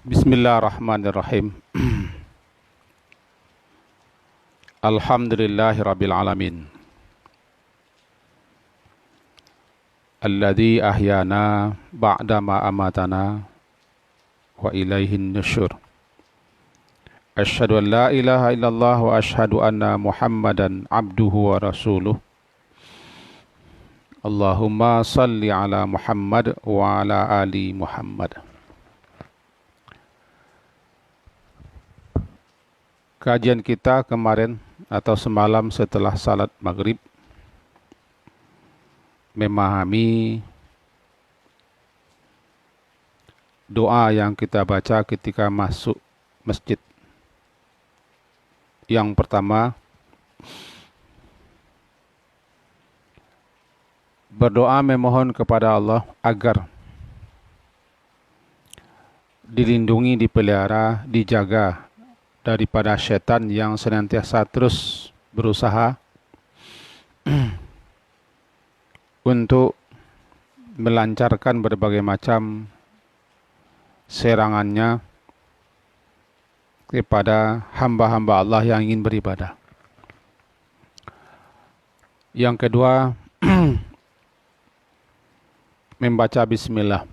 Bismillahirrahmanirrahim. Alhamdulillahirabbil alamin. Alladzi ahyana ba'da ma amatana wa ilaihin nusyur. Asyhadu an la ilaha illallah wa asyhadu anna Muhammadan abduhu wa rasuluh. Allahumma salli ala Muhammad wa ala ali Muhammad. Kajian kita kemarin atau semalam setelah salat maghrib memahami doa yang kita baca ketika masuk masjid. Yang pertama, berdoa memohon kepada Allah agar dilindungi, dipelihara, dijaga daripada setan yang senantiasa terus berusaha untuk melancarkan berbagai macam serangannya kepada hamba-hamba Allah yang ingin beribadah. Yang kedua, membaca bismillah.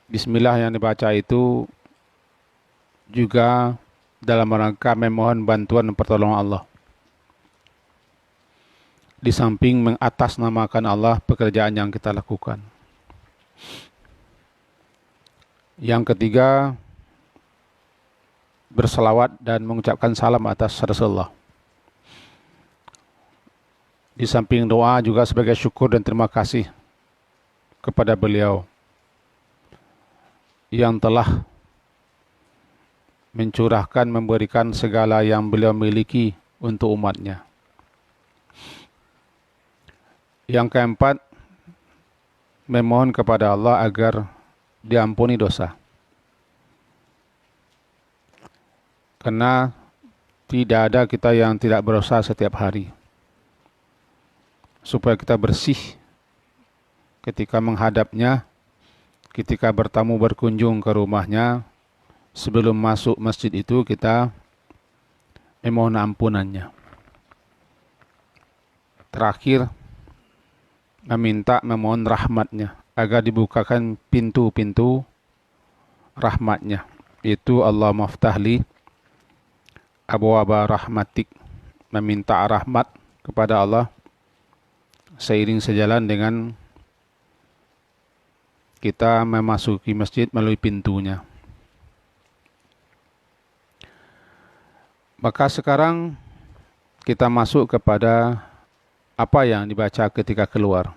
Bismillah yang dibaca itu juga dalam rangka memohon bantuan dan pertolongan Allah. Di samping mengatasnamakan Allah pekerjaan yang kita lakukan. Yang ketiga, berselawat dan mengucapkan salam atas Rasulullah. Di samping doa juga sebagai syukur dan terima kasih kepada beliau yang telah mencurahkan, memberikan segala yang beliau miliki untuk umatnya. Yang keempat, memohon kepada Allah agar diampuni dosa. Karena tidak ada kita yang tidak berdosa setiap hari. Supaya kita bersih ketika menghadapnya, ketika bertamu berkunjung ke rumahnya, sebelum masuk masjid itu kita memohon ampunannya. Terakhir, memohon rahmatnya, agar dibukakan pintu-pintu rahmatnya. Itu Allah maftahli abwaba rahmatik, meminta rahmat kepada Allah seiring sejalan dengan kita memasuki masjid melalui pintunya. Maka sekarang kita masuk kepada apa yang dibaca ketika keluar.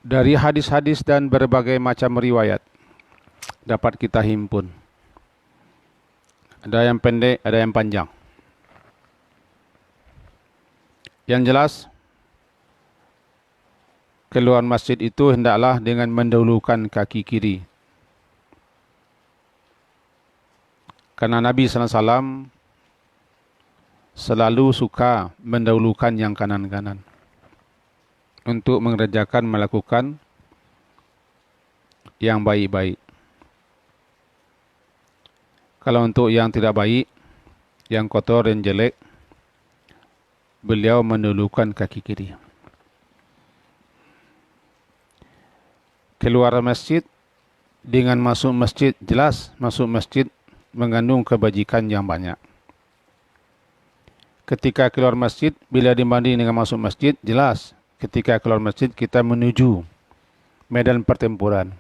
Dari hadis-hadis dan berbagai macam riwayat dapat kita himpun. Ada yang pendek, ada yang panjang. Yang jelas, keluar masjid itu hendaklah dengan mendahulukan kaki kiri. Karena Nabi SAW selalu suka mendahulukan yang kanan-kanan untuk mengerjakan, melakukan yang baik-baik. Kalau untuk yang tidak baik, yang kotor dan jelek, beliau mendahulukan kaki kiri. Keluar masjid dengan masuk masjid, jelas masuk masjid mengandung kebajikan yang banyak. Ketika keluar masjid, bila dibanding dengan masuk masjid, jelas ketika keluar masjid kita menuju medan pertempuran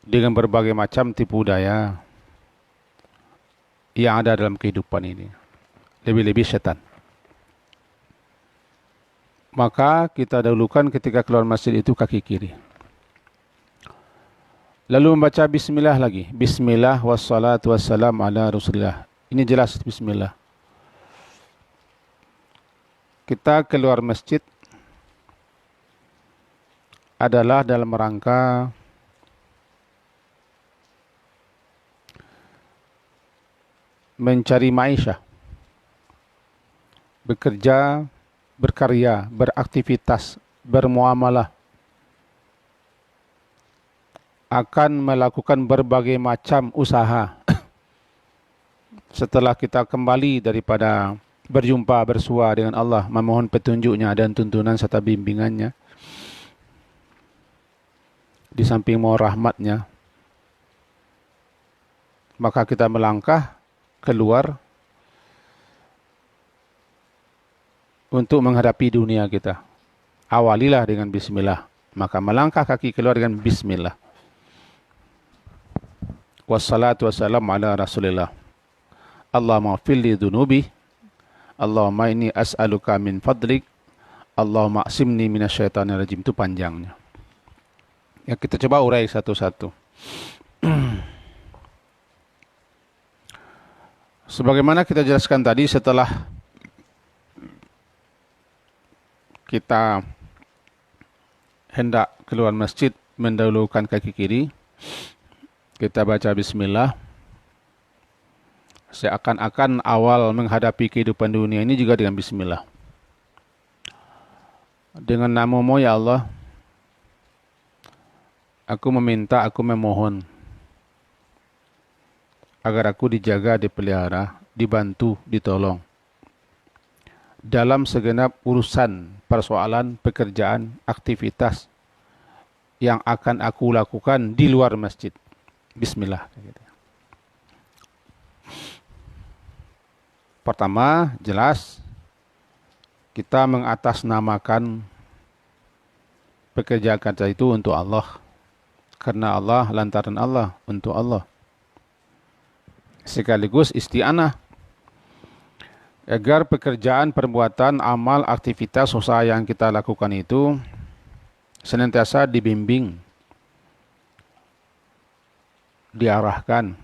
dengan berbagai macam tipu daya yang ada dalam kehidupan ini, lebih-lebih setan. Maka kita dahulukan ketika keluar masjid itu kaki kiri. Lalu membaca bismillah lagi. Bismillah wassalatu wassalam ala rasulillah. Ini jelas bismillah. Kita keluar masjid adalah dalam rangka mencari maisha, bekerja, berkarya, beraktivitas, bermuamalah akan melakukan berbagai macam usaha setelah kita kembali daripada berjumpa bersua dengan Allah, memohon petunjuknya dan tuntunan serta bimbingannya, di samping mohon rahmatnya, maka kita melangkah keluar untuk menghadapi dunia kita. Awalilah dengan bismillah, maka melangkah kaki keluar dengan bismillah. Wassalatu wassalamu ala rasulillah. Allahumma fili dhunubi, Allahumma inni as'aluka min fadlik, Allahumma aqsimni minasyaitanir rajim. Itu panjangnya. Ya, kita coba urai satu-satu. Sebagaimana kita jelaskan tadi, setelah kita hendak keluar masjid, mendahulukan kaki kiri, kita baca bismillah. Seakan-akan awal menghadapi kehidupan dunia ini juga dengan bismillah. Dengan namamu ya Allah, aku meminta, aku memohon agar aku dijaga, dipelihara, dibantu, ditolong dalam segenap urusan, persoalan, pekerjaan, aktivitas yang akan aku lakukan di luar masjid. Bismillah. Pertama, jelas kita mengatasnamakan pekerjaan kita itu untuk Allah. Karena Allah, lantaran Allah, untuk Allah. Sekaligus isti'anah agar pekerjaan, perbuatan, amal, aktivitas, usaha yang kita lakukan itu senantiasa dibimbing, diarahkan,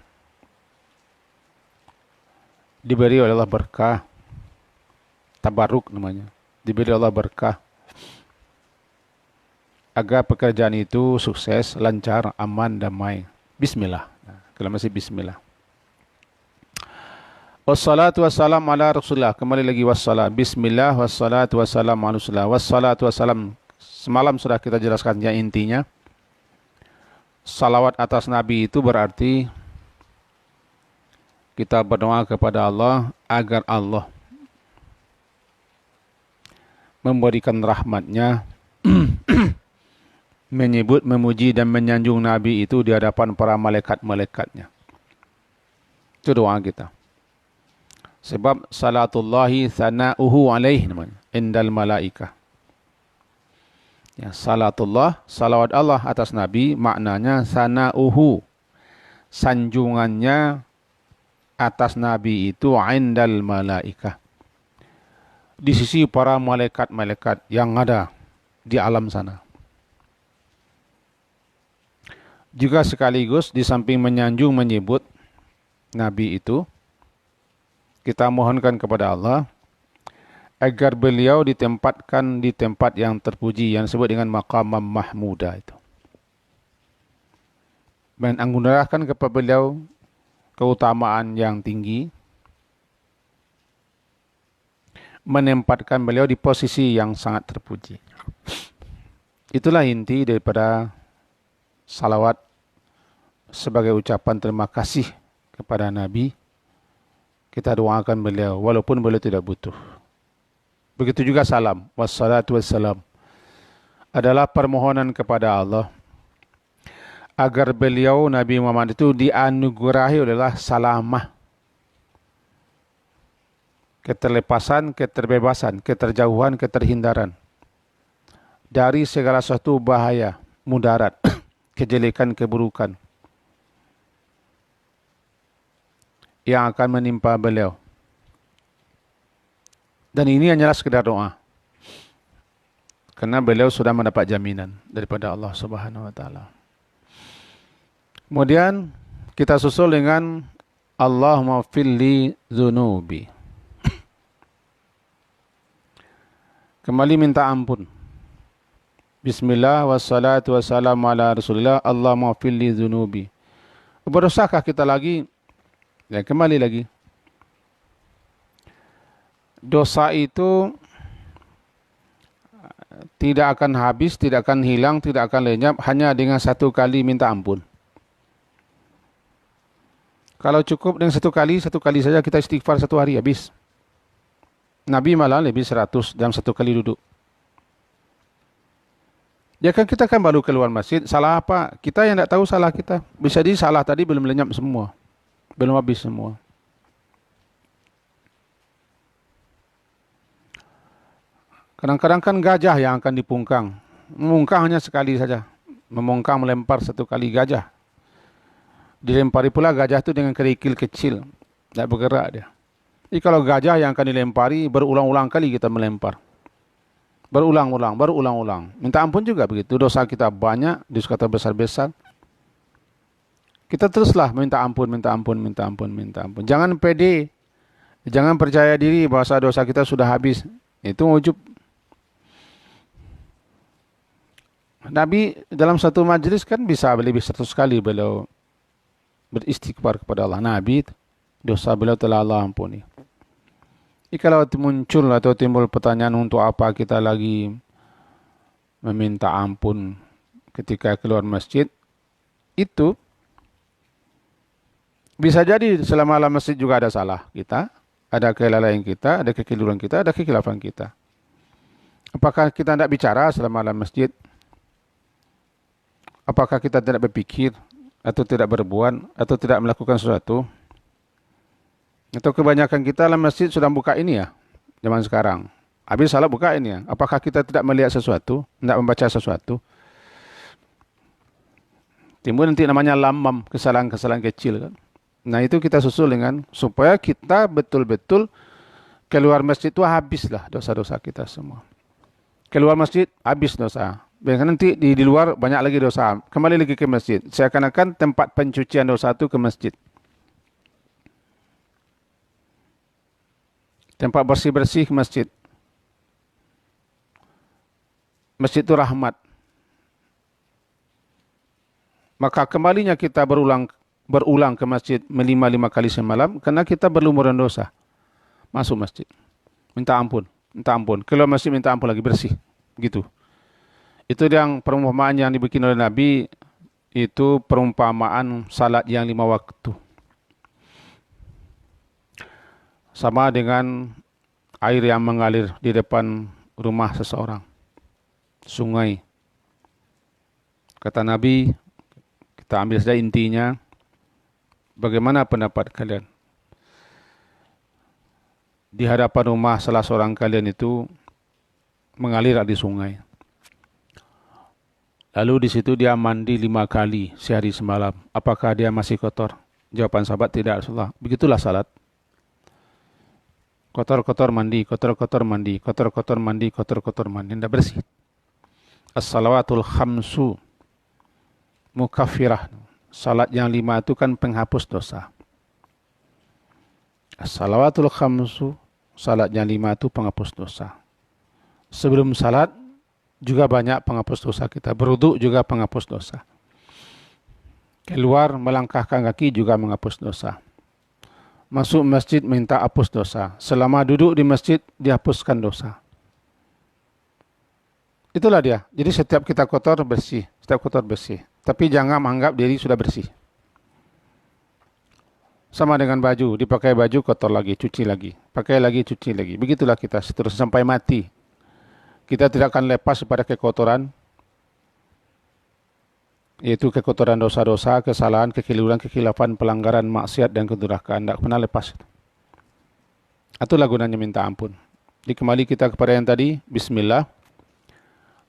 diberi oleh Allah berkah, tabarruk namanya, diberi Allah berkah, agar pekerjaan itu sukses, lancar, aman, damai. Bismillah. Nah, kalau masih bismillah. Wassalatu wassalamu ala rasulillah. Kembali lagi wassalam. Bismillah wassalatu wassalamu ala rasulillah. Wassalatu wassalam. Semalam sudah kita jelaskan ya intinya. Salawat atas Nabi itu berarti kita berdoa kepada Allah agar Allah memberikan rahmatnya, menyebut, memuji dan menyanjung Nabi itu di hadapan para malaikat-malaikatnya. Itu doa kita. Sebab salatullahi thana'uhu alaih namanya, indal malaikah. Ya, salatullah, salawat Allah atas Nabi, maknanya sana'uhu, sanjungannya atas Nabi itu indal malaikah, di sisi para malaikat-malaikat yang ada di alam sana. Juga sekaligus di samping menyanjung, menyebut Nabi itu, kita mohonkan kepada Allah agar beliau ditempatkan di tempat yang terpuji yang disebut dengan maqam mahmudah itu. Dan anugerahkan kepada beliau keutamaan yang tinggi, menempatkan beliau di posisi yang sangat terpuji. Itulah inti daripada salawat sebagai ucapan terima kasih kepada Nabi. Kita doakan beliau walaupun beliau tidak butuh. Begitu juga salam, wassalatu wassalam, adalah permohonan kepada Allah agar beliau Nabi Muhammad itu dianugerahi olehlah salamah, keterlepasan, keterbebasan, keterjauhan, keterhindaran dari segala sesuatu bahaya, mudarat, kejelekan, keburukan yang akan menimpa beliau. Dan ini hanyalah sekedar doa, karena beliau sudah mendapat jaminan daripada Allah Subhanahu wa taala. Kemudian kita susul dengan Allahumma filli dzunubi. Kembali minta ampun. Bismillah wassalatu wassalamu ala rasulillah. Allahumma filli dzunubi. Berdosakah kita lagi? Ya, kembali lagi. Dosa itu tidak akan habis, tidak akan hilang, tidak akan lenyap hanya dengan satu kali minta ampun. Kalau cukup dengan satu kali saja kita istighfar satu hari habis. Nabi malah lebih 100 dalam satu kali duduk. Ya kan kita kan baru keluar masjid, salah apa? Kita yang tidak tahu salah kita. Bisa jadi salah tadi belum lenyap semua. Belum habis semua. Kadang-kadang kan gajah yang akan dipungkang. Memungkang hanya sekali saja. Memungkang melempar satu kali gajah. Dilempari pula gajah itu dengan kerikil kecil. Tidak bergerak dia. Jadi kalau gajah yang akan dilempari, berulang-ulang kali kita melempar. Berulang-ulang. Minta ampun juga begitu. Dosa kita banyak, dosa kita besar-besar. Kita teruslah minta ampun. Jangan pede. Jangan percaya diri bahwa dosa kita sudah habis. Itu ujub. Nabi dalam satu majlis kan bisa lebih 100 kali beliau beristighfar kepada Allah. Nabi dosa beliau telah Allah ampuni. Jadi kalau muncul atau timbul pertanyaan untuk apa kita lagi meminta ampun ketika keluar masjid, itu bisa jadi selama dalam masjid juga ada salah kita, ada kelalaian kita, ada kekeliruan kita, ada kekhilafan kita. Apakah kita tidak bicara selama dalam masjid? Apakah kita tidak berpikir atau tidak berbuat atau tidak melakukan sesuatu? Atau kebanyakan kita dalam masjid sudah buka ini ya, zaman sekarang. Habis salat buka ini ya. Apakah kita tidak melihat sesuatu, tidak membaca sesuatu? Timbul nanti namanya lamam, kesalahan-kesalahan kecil kan. Nah itu kita susul dengan supaya kita betul-betul keluar masjid itu habislah dosa-dosa kita semua. Keluar masjid habis dosa. Biarkan nanti di luar banyak lagi dosa. Kembali lagi ke masjid. Seakan-akan tempat pencucian dosa itu ke masjid. Tempat bersih-bersih ke masjid. Masjid itu rahmat. Maka kembalinya kita berulang ke masjid 5 kali semalam karena kita berlumuran dosa. Masuk masjid. Minta ampun. Keluar masjid minta ampun lagi bersih. Gitu. Itu yang perumpamaan yang dibikin oleh Nabi, itu perumpamaan salat yang 5 waktu. Sama dengan air yang mengalir di depan rumah seseorang. Sungai. Kata Nabi, kita ambil saja intinya, bagaimana pendapat kalian? Di hadapan rumah salah seorang kalian itu mengalir di sungai. Lalu di situ dia mandi 5 kali sehari semalam. Apakah dia masih kotor? Jawaban sahabat, tidak Rasulullah. Begitulah salat. Kotor-kotor mandi. Tidak bersih. As-salawatul khamsu mukaffirah. Salat yang 5 itu kan penghapus dosa. As-salawatul khamsu, salat yang 5 itu penghapus dosa. Sebelum salat juga banyak penghapus dosa kita. Berwudu juga penghapus dosa. Keluar melangkahkan kaki juga menghapus dosa. Masuk masjid minta hapus dosa. Selama duduk di masjid dihapuskan dosa. Itulah dia. Jadi setiap kita kotor bersih. Tapi jangan menganggap diri sudah bersih. Sama dengan baju. Dipakai baju kotor lagi, cuci lagi. Pakai lagi, cuci lagi. Begitulah kita seterusnya sampai mati. Kita tidak akan lepas pada kekotoran, yaitu kekotoran dosa-dosa, kesalahan, kekeliruan, kekhilafan, pelanggaran, maksiat, dan kedurhakaan. Tidak pernah lepas. Itulah gunanya minta ampun. Jadi kembali kita kepada yang tadi. Bismillah.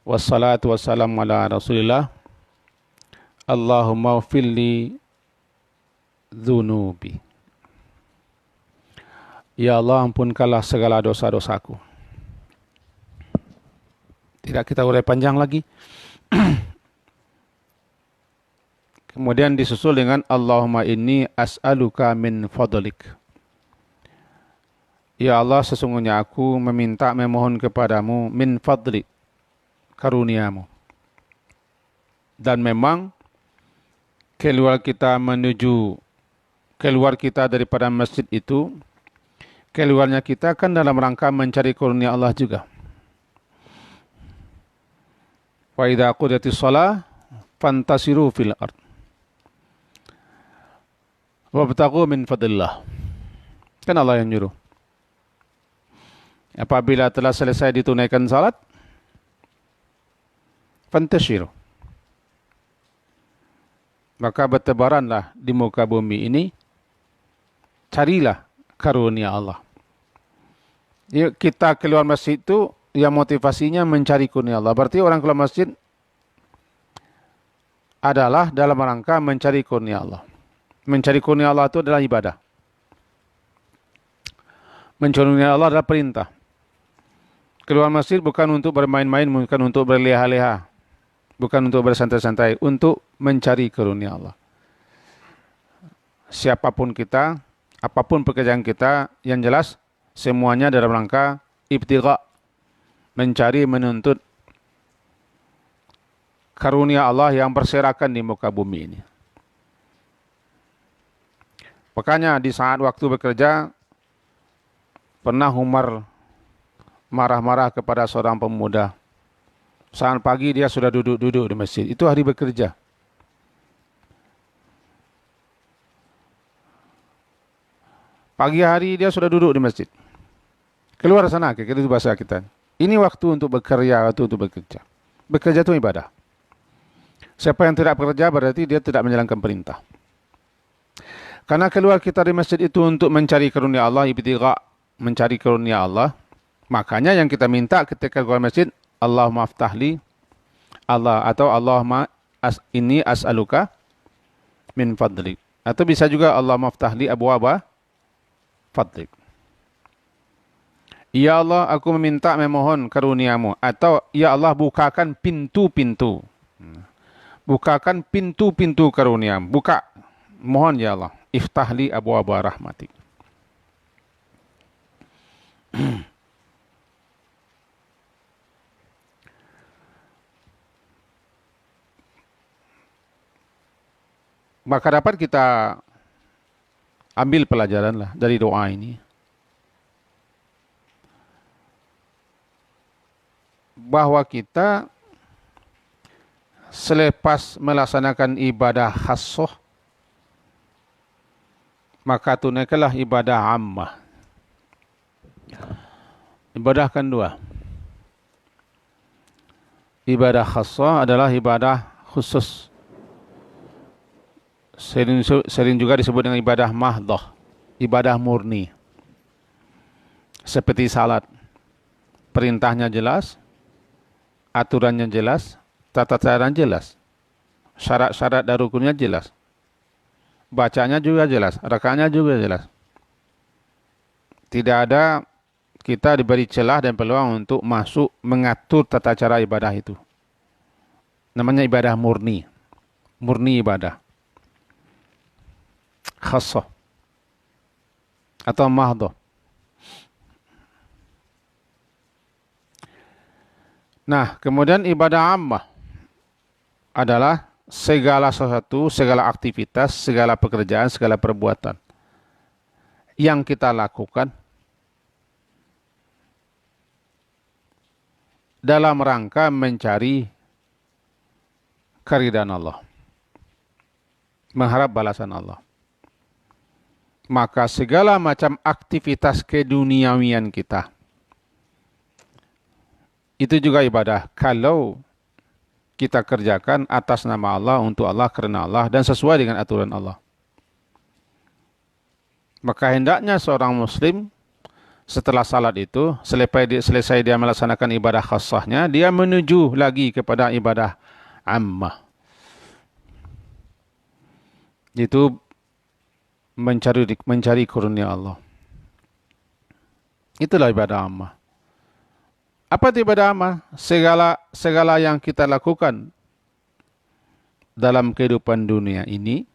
Wassalatu wassalamu ala Rasulillah. Allahumma ufilli dhunubi. Ya Allah, ampunkanlah segala dosa-dosaku. Tidak kita urai panjang lagi. Kemudian disusul dengan Allahumma inni as'aluka min fadlik. Ya Allah, sesungguhnya aku memohon kepadamu min fadlik, karuniamu. Dan memang keluar kita daripada masjid itu, keluarnya kita kan dalam rangka mencari karunia Allah juga. Wa idza qudiyatis shalah fantasiru fil ard wabtaghu min fadlillah. Kan Allah yang nyuruh. Apabila telah selesai ditunaikan salat, fantashiru, maka bertebaranlah di muka bumi ini, carilah karunia Allah. Kita keluar masjid itu yang motivasinya mencari karunia Allah. Berarti orang keluar masjid adalah dalam rangka mencari karunia Allah. Mencari karunia Allah itu adalah ibadah. Mencari karunia Allah adalah perintah. Keluar masjid bukan untuk bermain-main, bukan untuk berleha-leha, bukan untuk bersantai-santai, untuk mencari karunia Allah. Siapapun kita, apapun pekerjaan kita, yang jelas semuanya dalam rangka ibtigha, mencari, menuntut karunia Allah yang berserakan di muka bumi ini. Makanya di saat waktu bekerja, pernah Umar marah-marah kepada seorang pemuda. Saat pagi dia sudah duduk-duduk di masjid. Itu hari bekerja. Pagi hari dia sudah duduk di masjid. Keluar sana, itu bahasa kita. Ini waktu untuk bekerja, waktu untuk bekerja. Bekerja itu ibadah. Siapa yang tidak bekerja berarti dia tidak menjalankan perintah. Karena keluar kita dari masjid itu untuk mencari karunia Allah, ibtigha, mencari karunia Allah. Makanya yang kita minta ketika keluar masjid, Allahumma aftahli Allah, atau Allahumma inni as'aluka min fadlik. Atau bisa juga Allahumma aftahli abwaba fadlik. Ya Allah, aku memohon karuniamu. Atau ya Allah, bukakan pintu-pintu. Bukakan pintu-pintu karuniamu. Buka. Mohon ya Allah. Iftahli abwaba rahmatik. Maka dapat kita ambil pelajaran lah dari doa ini. Bahwa kita selepas melaksanakan ibadah khassah, maka tunaikanlah ibadah ammah. Ibadah kan dua. Ibadah khassah adalah ibadah khusus. Sering juga disebut dengan ibadah mahdhah, ibadah murni. Seperti salat. Perintahnya jelas, aturannya jelas, tata caranya jelas. Syarat-syarat dan rukunnya jelas. Bacanya juga jelas, rakaatnya juga jelas. Tidak ada kita diberi celah dan peluang untuk masuk mengatur tata cara ibadah itu. Namanya ibadah murni. Murni ibadah. Khassah atau mahdhah. Nah, kemudian ibadah ammah adalah segala sesuatu, segala aktivitas, segala pekerjaan, segala perbuatan yang kita lakukan dalam rangka mencari keridhaan Allah, mengharap balasan Allah. Maka segala macam aktivitas keduniawian kita itu juga ibadah kalau kita kerjakan atas nama Allah, untuk Allah, karena Allah, dan sesuai dengan aturan Allah. Maka hendaknya seorang muslim setelah salat itu, selesai dia melaksanakan ibadah khassahnya, dia menuju lagi kepada ibadah ammah. Itu mencari karunia Allah. Itulah ibadah ammah. Apa itu ibadah ammah? Segala yang kita lakukan dalam kehidupan dunia ini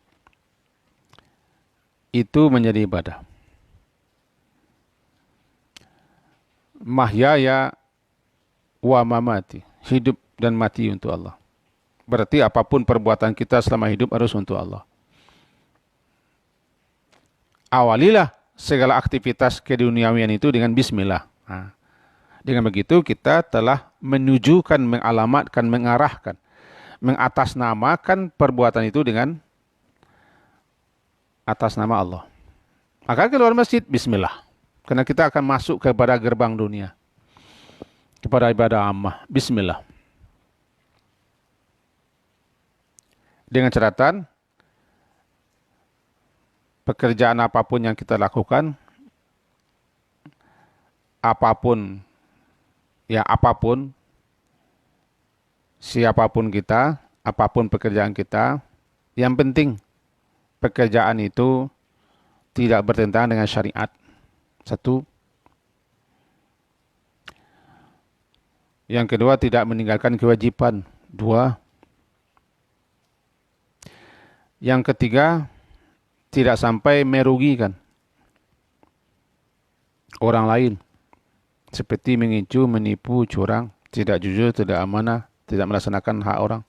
itu menjadi ibadah. Mahyaya wa mamati, hidup dan mati untuk Allah. Berarti apapun perbuatan kita selama hidup harus untuk Allah. Awalilah segala aktivitas keduniawian itu dengan bismillah. Dengan begitu kita telah menujukan, mengalamatkan, mengarahkan, mengatasnamakan perbuatan itu dengan atas nama Allah. Maka keluar masjid, bismillah. Karena kita akan masuk kepada gerbang dunia. Kepada ibadah ammah, bismillah. Dengan catatan, pekerjaan apapun yang kita lakukan, apapun, siapapun kita, apapun pekerjaan kita, yang penting pekerjaan itu tidak bertentangan dengan syariat. Satu. Yang kedua, tidak meninggalkan kewajiban. Dua. Yang ketiga, tidak sampai merugikan orang lain. Seperti mengincu, menipu, curang, tidak jujur, tidak amanah, tidak melaksanakan hak orang,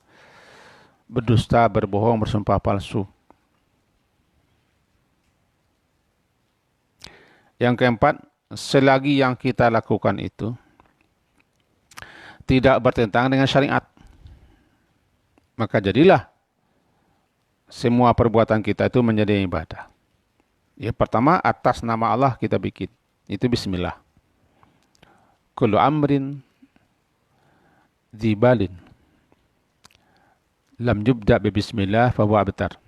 berdusta, berbohong, bersumpah palsu. Yang keempat, selagi yang kita lakukan itu tidak bertentangan dengan syariat, maka jadilah semua perbuatan kita itu menjadi ibadah. Ya, pertama, atas nama Allah kita bikin. Itu bismillah. Kullu amrin dzibalin lam yubda bi bismillah fahuwa abtar.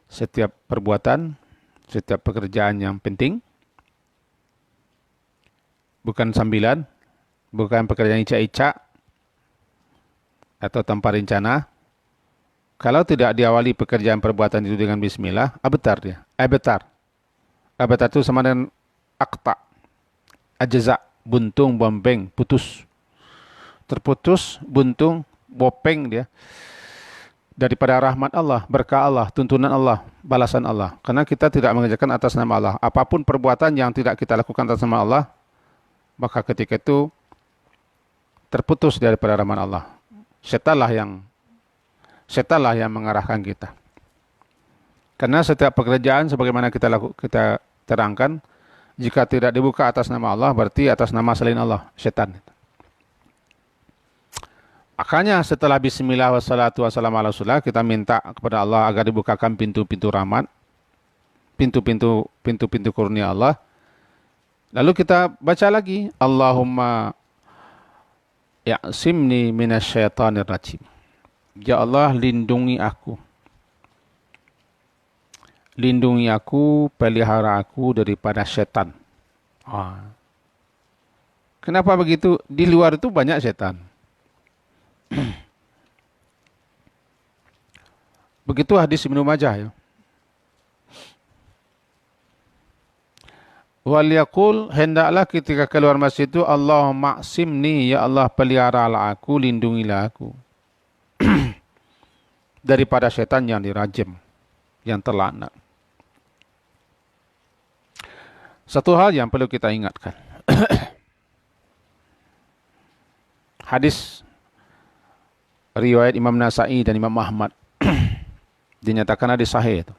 Setiap perbuatan, setiap pekerjaan yang penting, bukan sambilan, bukan pekerjaan icak-icak atau tanpa rencana. Kalau tidak diawali pekerjaan perbuatan itu dengan bismillah, abtar dia. Abtar. Abtar itu sama dengan akta, ajza, buntung, bompeng, putus. Terputus, buntung, bopeng dia. Daripada rahmat Allah, berkah Allah, tuntunan Allah, balasan Allah. Karena kita tidak mengerjakan atas nama Allah. Apapun perbuatan yang tidak kita lakukan atas nama Allah, maka ketika itu terputus daripada rahmat Allah. Setanlah yang mengarahkan kita. Karena setiap pekerjaan sebagaimana kita terangkan, jika tidak dibuka atas nama Allah, berarti atas nama selain Allah, setan. Makanya setelah bismillah wassalatu wassalamu ala rasulillah, kita minta kepada Allah agar dibukakan pintu-pintu rahmat, pintu-pintu kurnia Allah. Lalu kita baca lagi, Allahumma ya'simni minasyaitonir rajim. Ya Allah, lindungi aku. Lindungi aku, pelihara aku daripada setan. Kenapa begitu? Di luar itu banyak setan. Begitu hadis Ibnu Majah ya. Wal yaqul, hendaklah ketika keluar masjid itu, Allahumma aqsimni, ya Allah peliharalah aku, lindungilah aku daripada setan yang dirajam, yang terlaknat. Satu hal yang perlu kita ingatkan. Hadis riwayat Imam Nasa'i dan Imam Ahmad dinyatakan hadis sahih itu.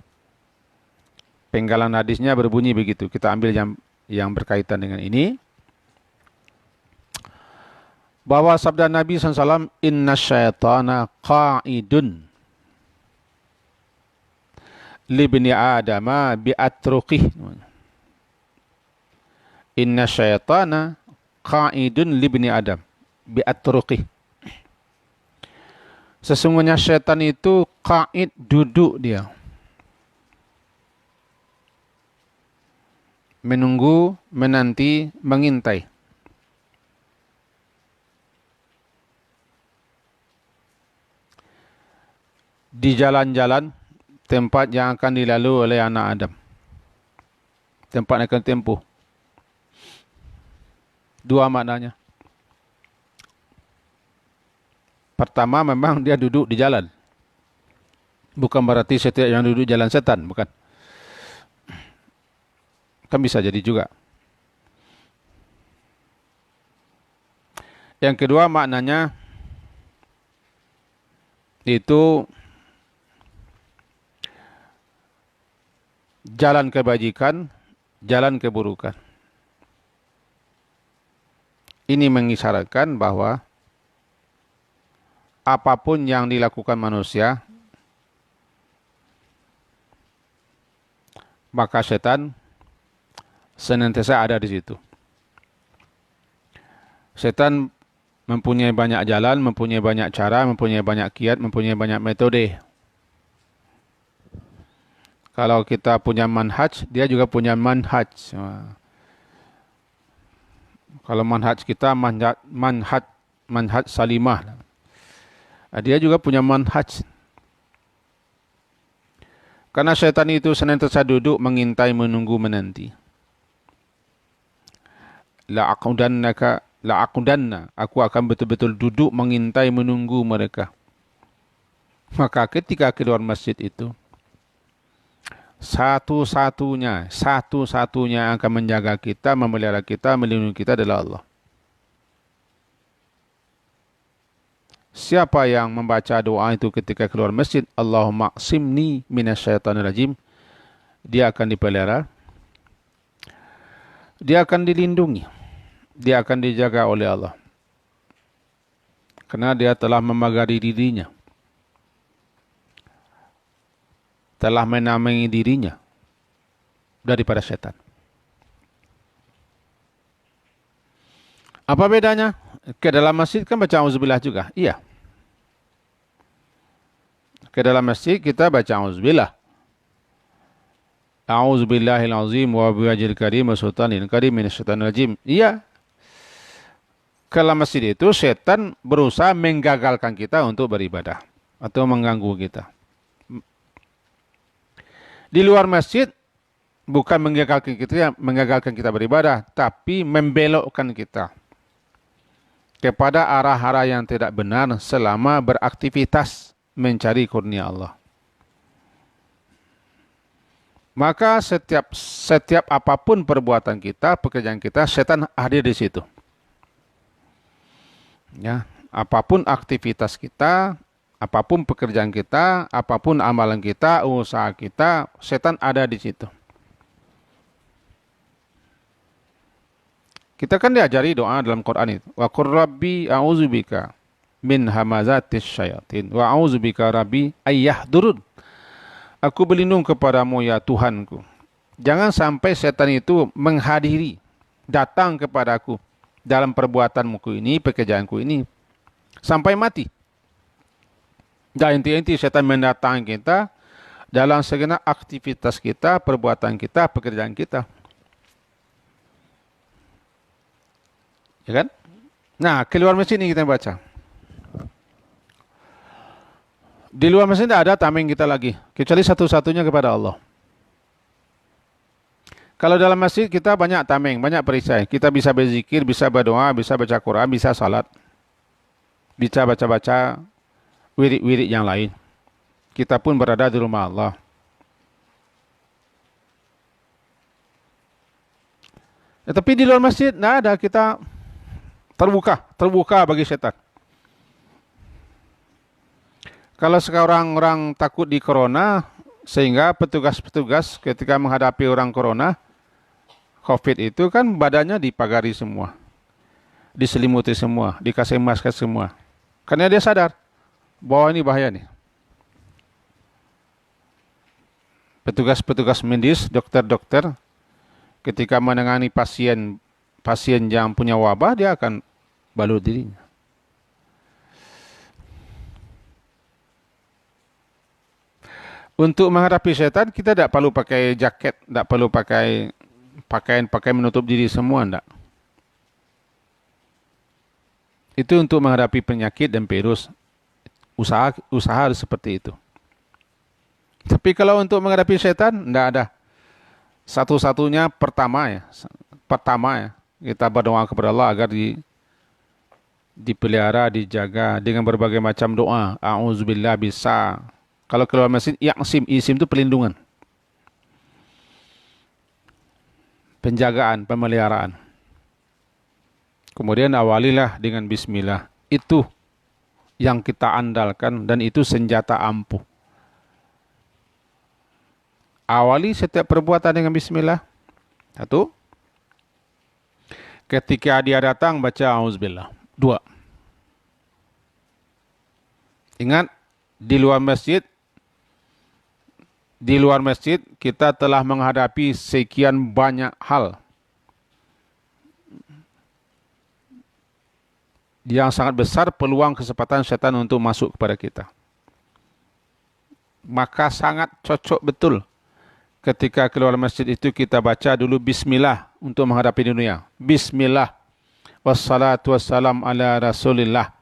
Penggalan hadisnya berbunyi begitu. Kita ambil yang berkaitan dengan ini. Bahwa sabda Nabi SAW, Inna syaitana qa'idun libni adama bi'atruqih. Inna syaitana qa'idun libni adam bi'atruqih. Sesungguhnya syaitan itu qa'id, duduk dia. Menunggu, menanti, mengintai. Di jalan-jalan, tempat yang akan dilalui oleh anak Adam. Tempat yang akan tempuh. Dua maknanya. Pertama, memang dia duduk di jalan. Bukan berarti setiap yang duduk jalan setan, bukan. Kan bisa jadi juga. Yang kedua maknanya itu jalan kebajikan, jalan keburukan. Ini mengisyaratkan bahwa apapun yang dilakukan manusia, maka setan senantiasa ada di situ. Setan mempunyai banyak jalan, mempunyai banyak cara, mempunyai banyak kiat, mempunyai banyak metode. Kalau kita punya manhaj, dia juga punya manhaj. Kalau manhaj kita manhaj salimah. Dia juga punya manhaj. Karena syaitan itu senantiasa duduk mengintai, menunggu, menanti. La'aqudanna, aku akan betul-betul duduk mengintai, menunggu mereka. Maka ketika keluar masjid itu, satu-satunya yang akan menjaga kita, memelihara kita, melindungi kita adalah Allah. Siapa yang membaca doa itu ketika keluar masjid, Allahumma qsimni minasyaitonir rajim, dia akan dipelihara, dia akan dilindungi, dia akan dijaga oleh Allah. Karena dia telah memagari dirinya, telah menamai dirinya daripada setan. Apa bedanya? Ke dalam masjid kan baca auzubillah juga. Iya. Ke dalam masjid kita baca auzubillah. A'udzubillahil azim wa biwajhil karim wa sultanil karim minasyaitonir rajim. Iya. Ke dalam masjid itu setan berusaha menggagalkan kita untuk beribadah atau mengganggu kita. Di luar masjid bukan menggagalkan kita beribadah, tapi membelokkan kita kepada arah-arah yang tidak benar selama beraktivitas mencari kurnia Allah. Maka setiap apapun perbuatan kita, pekerjaan kita, setan hadir di situ. Ya, apapun aktivitas kita, apapun pekerjaan kita, apapun amalan kita, usaha kita, setan ada di situ. Kita kan diajari doa dalam Quran itu. Wa qur rabbi a'udzubika min hamazatis syayatin wa a'udzubika rabbi ayyahdurun. Aku berlindung kepadamu ya Tuhanku. Jangan sampai setan itu menghadiri, datang kepadaku dalam perbuatanmu ini, pekerjaanku ini, sampai mati. Dan inti-inti setan mendatangi kita dalam segenap aktivitas kita, perbuatan kita, pekerjaan kita. Ya kan? Nah, keluar masjid ini kita baca. Di luar masjid tidak ada tameng kita lagi, kecuali satu-satunya kepada Allah. Kalau dalam masjid kita banyak tameng, banyak perisai. Kita bisa berzikir, bisa berdoa, bisa baca Quran, bisa salat. Bisa baca-baca wirid-wirid yang lain. Kita pun berada di rumah Allah. Ya, tapi di luar masjid tidak ada, kita terbuka bagi setan. Kalau sekarang orang takut di corona, sehingga petugas-petugas ketika menghadapi orang corona, COVID itu kan badannya dipagari semua, diselimuti semua, dikasih masker semua. Karena dia sadar bahwa ini bahaya nih. Petugas-petugas medis, dokter-dokter, ketika menangani pasien yang punya wabah, dia akan balut dirinya. Untuk menghadapi setan, kita tidak perlu pakai jaket, tidak perlu pakai pakaian menutup diri semua, tidak. Itu untuk menghadapi penyakit dan virus. Usaha seperti itu. Tapi kalau untuk menghadapi setan, tidak ada. Satu-satunya pertama ya, kita berdoa kepada Allah agar dipelihara, dijaga dengan berbagai macam doa. A'udzubillah bisa. Kalau keluar masjid, isim itu perlindungan. Penjagaan, pemeliharaan. Kemudian awalilah dengan bismillah. Itu yang kita andalkan dan itu senjata ampuh. Awali setiap perbuatan dengan bismillah. Satu. Ketika dia datang, baca auzubillah. 2. Ingat, di luar masjid kita telah menghadapi sekian banyak hal yang sangat besar peluang kesempatan setan untuk masuk kepada kita. Maka sangat cocok betul ketika keluar masjid itu kita baca dulu bismillah untuk menghadapi dunia. Bismillah wassalatu wassalam ala rasulillah.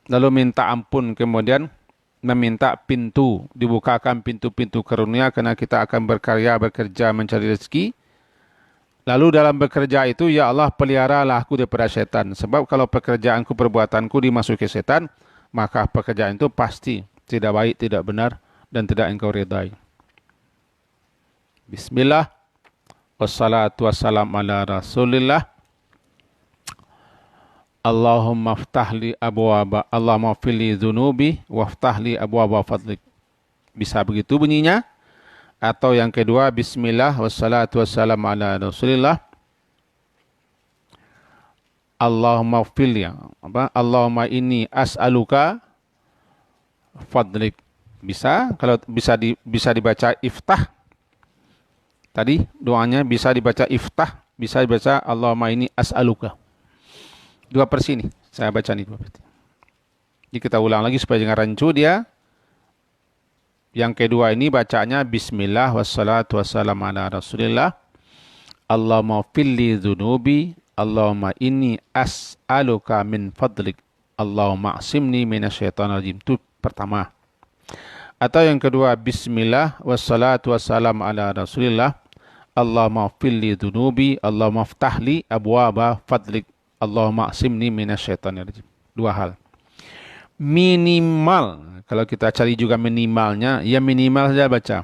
Lalu minta ampun, kemudian meminta pintu, dibukakan pintu-pintu karunia karena kita akan berkarya, bekerja, mencari rezeki. Lalu dalam bekerja itu, ya Allah peliharalah aku daripada setan. Sebab kalau pekerjaanku, perbuatanku dimasuki setan, maka pekerjaan itu pasti tidak baik, tidak benar, dan tidak engkau ridai. Bismillah, wassalatu wassalam ala rasulillah. Allahumma ftahli abwaba, Allahumma fili dhunubi, waftahli abwaba fadlik. Bisa begitu bunyinya. Atau yang kedua, bismillah, wassalatu wassalam ala rasulillah. Allahumma fili, Allahumma inni as'aluka fadlik. Bisa, kalau bisa dibaca iftah. Tadi doanya bisa dibaca iftah, bisa dibaca Allahumma inni as'aluka. 2 versi ini, saya baca nih 2 versi. Jadi kita ulang lagi supaya jangan rancu dia. Yang kedua ini bacanya bismillah wassalatu wassalamu ala rasulillah. Allahumma filli dhunubi, Allahumma inni as'aluka min fadlik, Allahumma asimni minasyaitonir rajim. Itu pertama. Atau yang kedua, bismillah wassalatu wassalamu ala rasulillah. Allahumma filli dhunubi, Allahumma ftahli abwaba fadlik, Allahumma asimni minasyaitonir rajim. 2 hal. Minimal, kalau kita cari juga minimalnya, ya minimal saja baca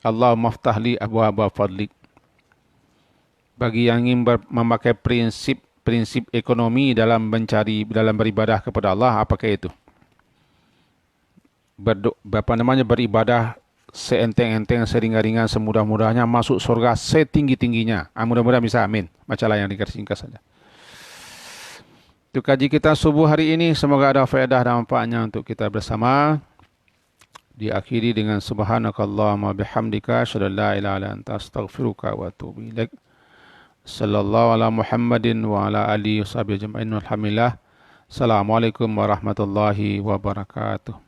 Allahumma ftahli abwaba fadlik. Bagi yang ingin memakai prinsip ekonomi dalam beribadah kepada Allah, apakah itu? Beribadah seenteng-enteng, seringan-ringan, semudah-mudahnya, masuk surga setinggi-tingginya. Mudah-mudahan bisa, amin. Bacalah yang disingkat saja. Itu kaji kita subuh hari ini. Semoga ada faedah dan manfaatnya untuk kita bersama. Diakhiri dengan subhanakallahumma bihamdika asyhadu an la ilaha illa anta astaghfiruka wa atubu ilaik. Sallallahu ala Muhammadin wa ala alihi washabihi ajma'in. Alhamdulillah. Assalamualaikum warahmatullahi wabarakatuh.